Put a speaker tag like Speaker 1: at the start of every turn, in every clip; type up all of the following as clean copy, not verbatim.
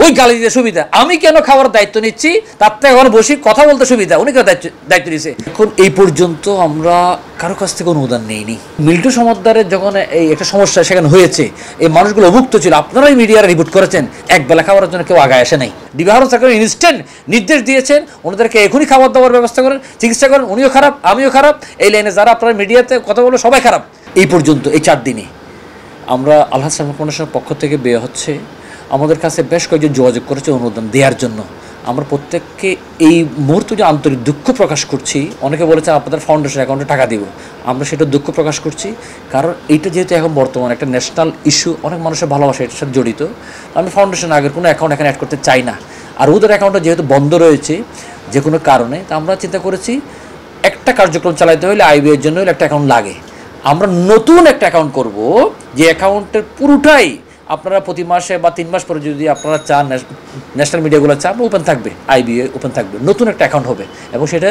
Speaker 1: ওই গালি দিতে সুবিধা, আমি কেন খাওয়ার দায়িত্ব নিচ্ছি, তার থেকে এখন বসে কথা বলতে সুবিধা, উনি কেন দায়িত্ব নিচ্ছে। এখন এই পর্যন্ত আমরা কারো কাছ থেকে অনুদান নেইনি। মিল্টু সমদ্দারের যখন এই একটা সমস্যা সেখানে হয়েছে, এই মানুষগুলো অভুক্ত ছিল, আপনারাই মিডিয়ার রিপোর্ট করেছেন, এক বেলা খাওয়ার জন্য কেউ আগায় আসে নাই। ডিবি হারুন স্যার ইনস্ট্যান্ট নির্দেশ দিয়েছেন, ওনাদেরকে এখনই খাবার দাবার ব্যবস্থা করেন, চিকিৎসা করেন। উনিও খারাপ, আমিও খারাপ, এই লাইনে যারা আপনারা মিডিয়াতে কথা বলো সবাই খারাপ। এই পর্যন্ত এই 4 দিনে আমরা আল্লাহ সালাম ফাউন্ডেশনের পক্ষ থেকে বের হচ্ছে, আমাদের কাছে বেশ কয়েকজন যোগাযোগ করেছে অনুদান দেওয়ার জন্য। আমরা প্রত্যেককে এই মুহূর্তে যে আন্তরিক দুঃখ প্রকাশ করছি, অনেকে বলেছে আপনাদের ফাউন্ডেশন অ্যাকাউন্টে টাকা দিব, আমরা সেটা দুঃখ প্রকাশ করছি। কারণ এইটা যেহেতু এখন বর্তমানে একটা ন্যাশনাল ইস্যু, অনেক মানুষের ভালোবাসা এটার সাথে জড়িত, আমি ফাউন্ডেশন আগের কোনো অ্যাকাউন্ট এখানে অ্যাড করতে চাই না। আর ওদের অ্যাকাউন্টটা যেহেতু বন্ধ রয়েছে যে কোনো কারণে, তা আমরা চিন্তা করেছি একটা কার্যক্রম চালাতে হলে আইবিএর জন্য হলে একটা অ্যাকাউন্ট লাগে। আমরা নতুন একটা অ্যাকাউন্ট করব, যে অ্যাকাউন্টের পুরোটাই আপনারা প্রতি মাসে বা 3 মাস পরে যদি আপনারা চান, ন্যাশনাল মিডিয়াগুলো চান, ওপেন থাকবে, আইবিএ ওপেন থাকবে, নতুন একটা অ্যাকাউন্ট হবে এবং সেটা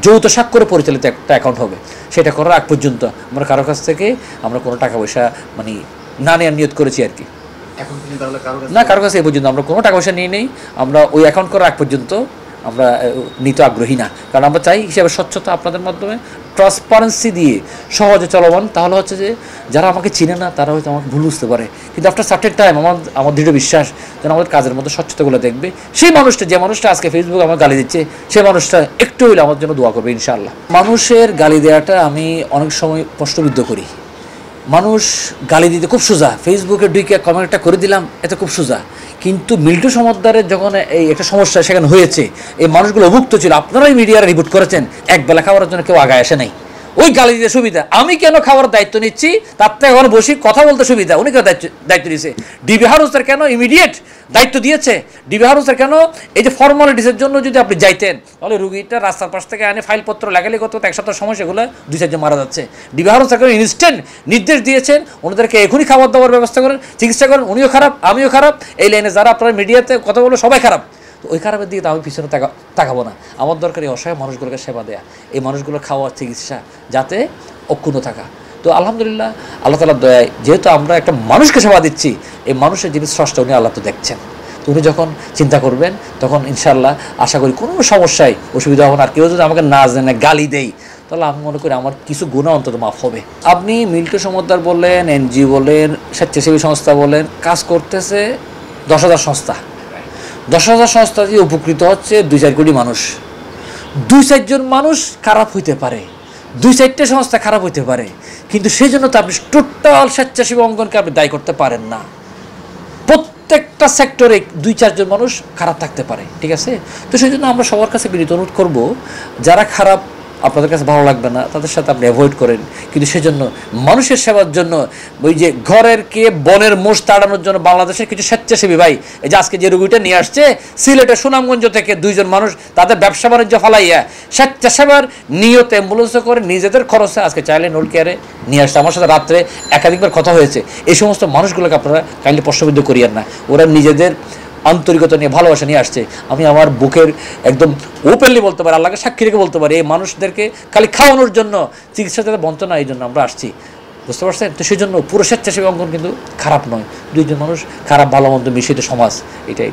Speaker 1: যৌথ স্বাক্ষরে পরিচালিত একটা অ্যাকাউন্ট হবে। সেটা করার আগ পর্যন্ত আমরা কারো কাছ থেকে আমরা কোনো টাকা পয়সা মানে না নেওয়ার নিয়ত করেছি আর কি। না, কারো কাছে এই পর্যন্ত আমরা কোনো টাকা পয়সা নিয়ে নেই। আমরা ওই অ্যাকাউন্ট করার আগ পর্যন্ত আমরা নিতে আগ্রহী না, কারণ আমরা চাই হিসাবে স্বচ্ছতা, আপনাদের মাধ্যমে ট্রান্সপারেন্সি দিয়ে সহজে চলমান। তাহলে হচ্ছে যে যারা আমাকে চিনে না তারা হয়তো আমাকে ভুল বুঝতে পারে, কিন্তু আফটার সার্টেন টাইম আমার দৃঢ় বিশ্বাস যেন আমাদের কাজের মধ্যে স্বচ্ছতাগুলো দেখবে। সেই মানুষটা, যে মানুষটা আজকে ফেসবুকে আমার গালি দিচ্ছে, সেই মানুষটা একটু হইলে আমার জন্য দোয়া করবে ইনশাআল্লাহ। মানুষের গালি দেওয়াটা আমি অনেক সময় প্রশ্নবিদ্ধ করি। মানুষ গালি দিতে খুব সোজা, ফেসবুকে ঢুকে কমেন্টটা করে দিলাম, এটা খুব সোজা। কিন্তু মিল্টু সমদ্দারের যখন এই একটা সমস্যা সেখানে হয়েছে, এই মানুষগুলো অভুক্ত ছিল, আপনারাই মিডিয়ার রিপোর্ট করেছেন, এক বেলা খাওয়ার জন্য কেউ আগায় আসে নাই। ওই গালি দিতে সুবিধা, আমি কেন খাওয়ার দায়িত্ব নিচ্ছি, তার থেকে এখন বসে কথা বলতে সুবিধা, উনি কেন দায়িত্ব দিয়েছে। ডিবি হারুন স্যার কেন ইমিডিয়েট দায়িত্ব দিয়েছে। ডিবি হারুন স্যার কেন এই যে ফর্মালিটিসের জন্য যদি আপনি যাইতেন, তাহলে রুগীটা রাস্তার পাশ থেকে আনে ফাইলপত্র লাগালে কত 1 সপ্তাহ সময়, সেগুলো 2-4 জন মারা যাচ্ছে। ডিবি হারুন স্যার ইনস্ট্যান্ট নির্দেশ দিয়েছেন, ওনাদেরকে এখনই খাবার দাবার ব্যবস্থা করেন, চিকিৎসা করেন। উনিও খারাপ, আমিও খারাপ, এই লাইনে যারা আপনারা মিডিয়াতে কথা বলো সবাই খারাপ। তো ওই খারাপের দিকে তো আমি পিছনে তাকাবো না। আমার দরকার এই অসহায় মানুষগুলোকে সেবা দেয়া, এই মানুষগুলোর খাওয়ার চিকিৎসা, যাতে অক্ষুণ্ণ থাকা। তো আলহামদুলিল্লাহ, আল্লাহ তাআলার দয়ায় যেহেতু আমরা একটা মানুষকে সেবা দিচ্ছি, এই মানুষের যিনি স্রষ্টা উনি আল্লাহ তো দেখছেন। তো উনি যখন চিন্তা করবেন তখন ইনশাআল্লাহ আশা করি কোনো সমস্যায় অসুবিধা হবে না। আর কেউ যদি আমাকে না জানে গালি দেয়, তাহলে আমি মনে করি আমার কিছু গুনাহ অন্তত মাফ হবে। আপনি মিল্টু সমদ্দার বললেন, এনজিও বলেন, স্বেচ্ছাসেবী সংস্থা বলেন, কাজ করতেছে 10,000 সংস্থা। 10,000 সংস্থা দিয়ে উপকৃত হচ্ছে 2-4 কোটি মানুষ। 2-4 জন মানুষ খারাপ হইতে পারে, 2-4টে সংস্থা খারাপ হইতে পারে, কিন্তু সেই জন্য তো আপনি টোটাল স্বেচ্ছাসেবী অঙ্গনকে আপনি দায়ী করতে পারেন না। প্রত্যেকটা সেক্টরে 2-4 জন মানুষ খারাপ থাকতে পারে, ঠিক আছে। তো সেই জন্য আমরা সবার কাছে বিনীত অনুরোধ করবো, যারা খারাপ আপনাদের কাছে ভালো লাগবে না, তাদের সাথে আপনি অ্যাভয়েড করেন, কিন্তু সেজন্য মানুষের সেবার জন্য, ওই যে ঘরের কে বনের মোষ তাড়ানোর জন্য বাংলাদেশের কিছু স্বেচ্ছাসেবী ভাই, এই যে আজকে যে রুগীটা নিয়ে আসছে সিলেটের সুনামগঞ্জ থেকে 2 জন মানুষ তাদের ব্যবসা বাণিজ্য ফালাইয়া স্বেচ্ছাসেবার নিয়তে অ্যাম্বুলেন্সে করে নিজেদের খরচে আজকে চাইলে নোল কেয়ারে নিয়ে আসছে। আমার সাথে রাত্রে একাধিকবার কথা হয়েছে। এই সমস্ত মানুষগুলোকে আপনারা কাইন্ডলি প্রশ্নবিদ্ধ করিয়েন না, ওরা নিজেদের আন্তরিকতা নিয়ে ভালোবাসা নিয়ে আসছে। আমি আমার বুকের একদম ওপেনলি বলতে পারি, আল্লাহকে সাক্ষী রেখে বলতে পারি, এই মানুষদেরকে খালি খাওয়ানোর জন্য, চিকিৎসা যাতে বন্ধ না, এই জন্য আমরা আসছি, বুঝতে পারছেন। তো সেই জন্য পুরো স্বেচ্ছাসেবী অঙ্গন কিন্তু খারাপ নয়, 2 জন মানুষ খারাপ ভালো মন্দ মিশ্রিত সমাজ, এটাই।